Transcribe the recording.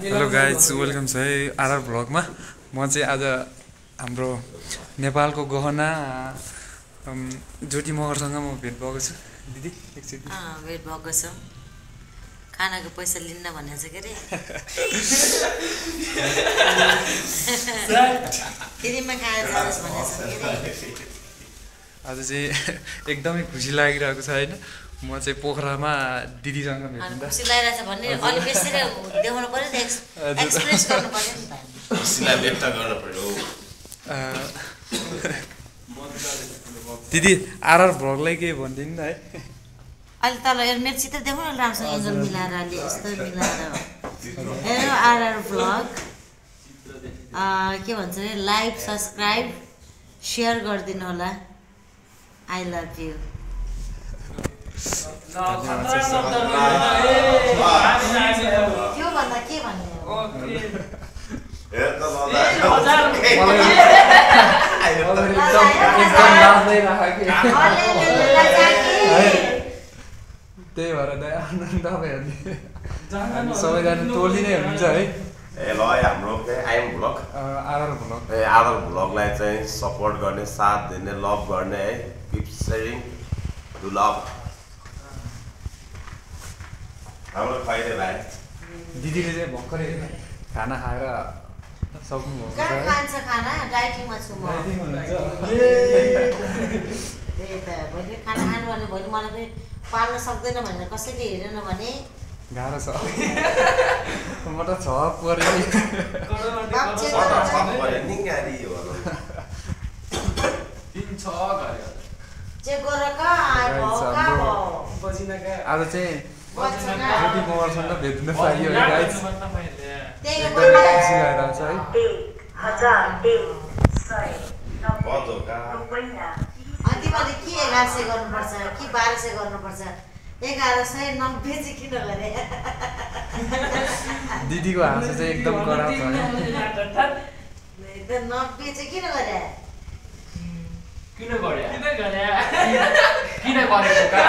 Hello guys welcome छ है RR भ्लगमा। म चाहिँ आज हाम्रो नेपालको गहना ज्योति मगरसँग म भेट भएको छु। दिदी एकचोटि भेट भएको छ। खानाको पैसा लिन्न भनेको छ के रे। फ्रीमा खाएर जाओस् भनेको छ के रे। आज चाहिँ एकदमै खुसी लागिरहेको छ हैन। म चाहिँ पोखरामा दिदीसँग भेट्नु खुसी लागिरहेछ भन्ने अलि बेसी देखाउनु पर्यो नि, एक्सप्रेस गर्नु पर्यो नि त। खुसीलाई व्यक्त गर्नु पर्यो। दिदी आरआर भ्लगलाई के भनिदिनु न है। अलि तल मेरो चित्र देखाउनु न राम्रोसँग एङ्गल मिलाएर अलि यस्तो मिलाएर। हेलो आरआर भ्लग के भन्छ अरे लाइक सब्सक्राइब सेयर गरिदिनु होला। I love you. त्यो भन्दा के भन्ने त्यही भएर तपाईँहरूले सबैजना टोली नै हुनुहुन्छ है। ए ल हाम्रो आइएम भ्लग आरआर भ्लग आरआर भ्लगलाई चाहिँ सपोर्ट गर्ने, साथ दिने, लभ गर्ने है। Keep sharing to love. हाम्रो फाइदे भाइ दिदीले चाहिँ भर्खरै खाना खाएर सक्नुभएको छ। कहाँ खान्छ खाना? डाइटिङमा छु म। त्यही त भोलि खाना खानु भने भोलि मलाई पनि पाल्न सक्दैन भनेर कसैले हेरेन भने गाह्रो छ। म त छ पऱ्यो नि। आज चाहिँ ज्योति मगरसँग भेट्न पाइयो है गाइस। एकदमै खुसी लागिरहेको छ है। तिमीले के 1100 गर्नुपर्छ कि 1200 गर्नुपर्छ? 1190 चाहिँ किन गरे? दिदीको हाँसो चाहिँ एकदम कडा छ है। 90 चाहिँ किन गरे? किन गरेको का